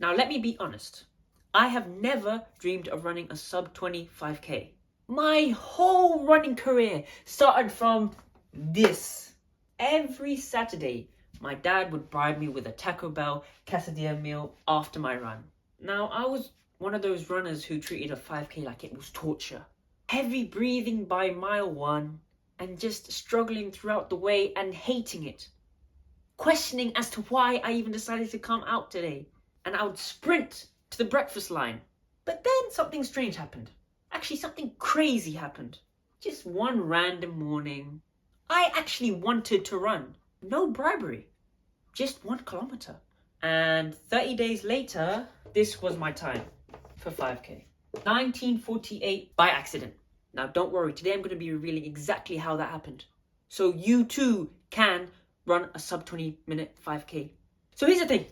Now, let me be honest. I have never dreamed of running a sub-20 5K. My whole running career started from this. Every Saturday, my dad would bribe me with a Taco Bell quesadilla meal after my run. Now, I was one of those runners who treated a 5K like it was torture. Heavy breathing by mile 1 and just struggling throughout the way and hating it. Questioning as to why I even decided to come out today. And I would sprint to the breakfast line. But then something strange happened. Actually, something crazy happened. Just one random morning, I actually wanted to run. No bribery. Just 1 kilometer. And 30 days later, this was my time for 5K. 1948 by accident. Now don't worry, today I'm going to be revealing exactly how that happened. So you too can run a sub-20 minute 5K. So here's the thing.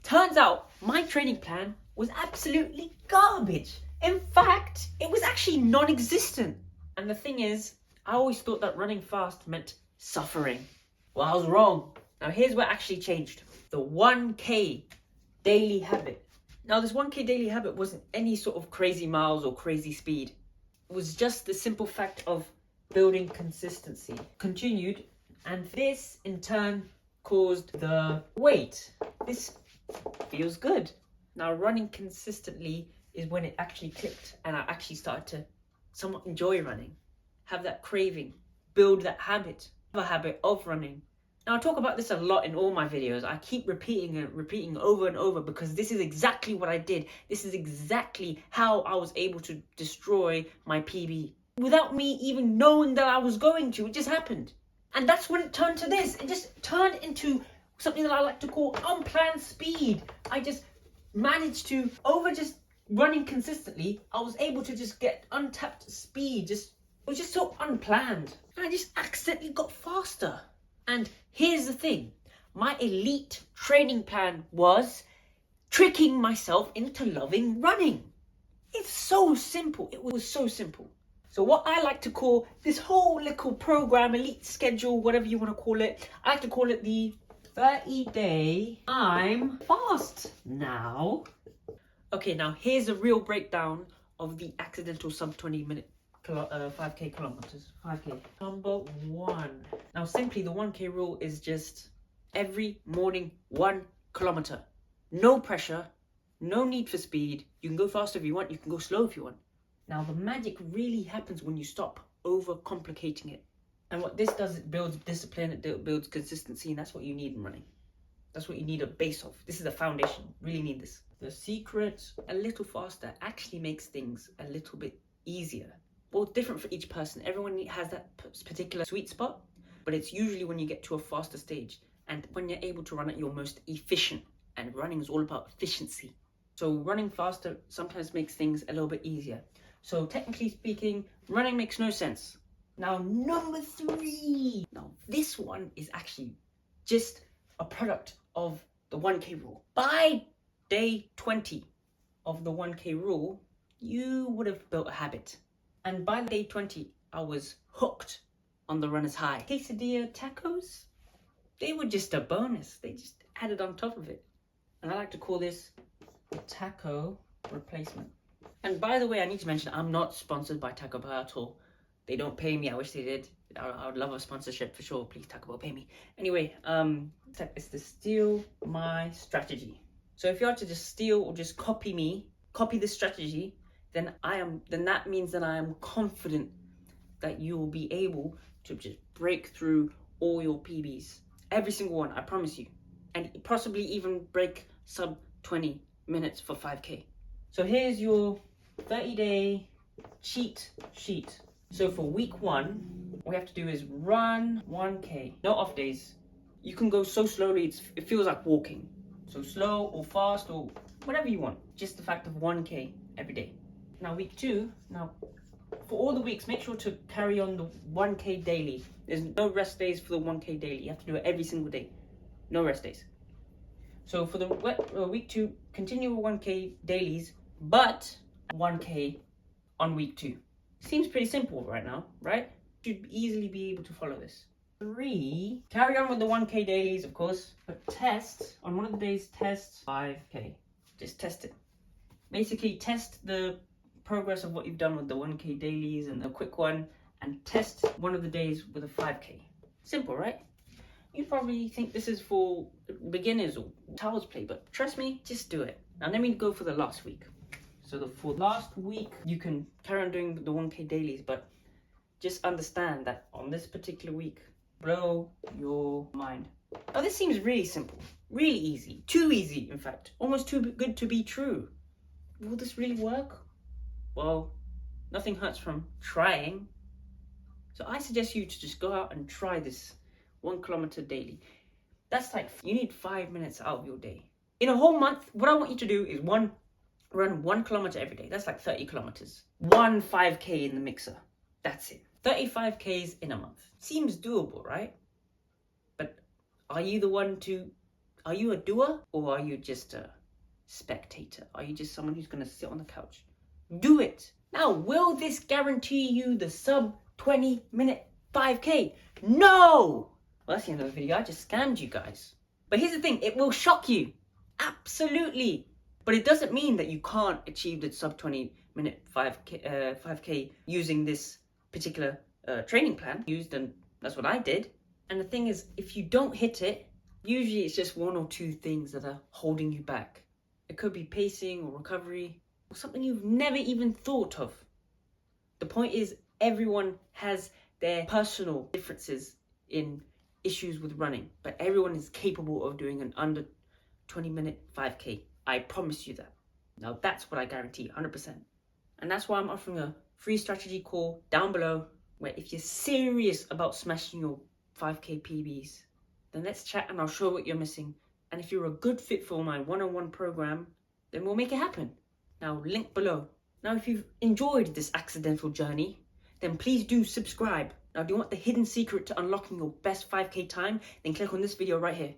Turns out my training plan was absolutely garbage. In fact, it was actually non-existent. And the thing is, I always thought that running fast meant suffering. Well, I was wrong. Now here's what actually changed. The 1K daily habit. Now this 1K daily habit wasn't any sort of crazy miles or crazy speed. It was just the simple fact of building consistency. Continued, and this in turn caused the weight. This feels good. Now running consistently is when it actually clicked and I actually started to somewhat enjoy running. Have that craving, build that habit, have a habit of running. Now I talk about this a lot in all my videos. I keep repeating over and over because this is exactly what I did. This is exactly how I was able to destroy my PB. Without me even knowing that I was going to, it just happened. And that's when it turned to this. It just turned into something that I like to call unplanned speed. I just managed to, over just running consistently, I was able to just get untapped speed. It was just so unplanned. And I just accidentally got faster. And here's the thing, my elite training plan was tricking myself into loving running. It's so simple, it was so simple. So what I like to call this whole little program, elite schedule, whatever you want to call it, I like to call it the 30-day I'm fast now. Okay, now here's a real breakdown of the accidental sub-20 minute 5K kilometers. 5K. Number 1. Now simply the 1K rule is just every morning 1 kilometer. No pressure, no need for speed. You can go fast if you want, you can go slow if you want. Now the magic really happens when you stop overcomplicating it. And what this does, it builds discipline, it builds consistency, and that's what you need in running. That's what you need a base of. This is the foundation. Really need this. The secret, a little faster, actually makes things a little bit easier. Well, different for each person. Everyone has that particular sweet spot, but it's usually when you get to a faster stage and when you're able to run at your most efficient, and running is all about efficiency. So running faster sometimes makes things a little bit easier. So technically speaking, running makes no sense. Now, number 3. Now, this one is actually just a product of the 1K rule. By day 20 of the 1K rule, you would have built a habit. And by day 20, I was hooked on the runner's high. Quesadilla tacos, they were just a bonus. They just added on top of it. And I like to call this a taco replacement. And by the way, I need to mention, I'm not sponsored by Taco Bell at all. They don't pay me. I wish they did. I would love a sponsorship for sure. Please, Taco Bell, pay me. Anyway, step is to steal my strategy. So if you are to just steal or just copy this strategy, then that means that I am confident that you will be able to just break through all your PBs. Every single one, I promise you. And possibly even break sub 20 minutes for 5K. So here's your 30-day cheat sheet. So for week 1, what we have to do is run 1K. No off days. You can go so slowly, it feels like walking. So slow or fast or whatever you want. Just the fact of 1K every day. Now week 2, for all the weeks, make sure to carry on the 1K daily. There's no rest days for the 1K daily. You have to do it every single day. No rest days. So for the week 2, continue with 1K dailies, but 1K on week 2. Seems pretty simple right now, right? Should easily be able to follow this. 3, carry on with the 1K dailies, of course, but test, on one of the days, test 5K. Just test it. Basically, test the progress of what you've done with the 1K dailies and the quick one, and test one of the days with a 5K. Simple, right? You probably think this is for beginners or child's play, but trust me, just do it. Now let me go for the last week. So for last week, you can carry on doing the 1K dailies, but just understand that on this particular week, blow your mind. Now this seems really simple, really easy, too easy in fact, almost too good to be true. Will this really work? Well, nothing hurts from trying. So I suggest you to just go out and try this 1 kilometer daily. That's like, you need 5 minutes out of your day. In a whole month, what I want you to do is run 1 kilometer every day. That's like 30 kilometers. 1 5K in the mixer. That's it. 35 Ks in a month. Seems doable, right? But are you a doer, or are you just a spectator? Are you just someone who's going to sit on the couch? Do it. Now, will this guarantee you the sub 20 minute 5K? No! Well, that's the end of the video. I just scammed you guys. But here's the thing, it will shock you. Absolutely. But it doesn't mean that you can't achieve the sub 20 minute 5K using this particular training plan and that's what I did. And the thing is, if you don't hit it, usually it's just 1 or 2 things that are holding you back. It could be pacing or recovery or something you've never even thought of. The point is, everyone has their personal differences in issues with running, but everyone is capable of doing an under 20 minute 5K. I promise you that. Now that's what I guarantee, 100%. And that's why I'm offering a free strategy call down below, where if you're serious about smashing your 5K PBs, then let's chat and I'll show what you're missing. And if you're a good fit for my one-on-one program, then we'll make it happen. Now, link below. Now, if you've enjoyed this accidental journey, then please do subscribe. Now, do you want the hidden secret to unlocking your best 5K time? Then click on this video right here.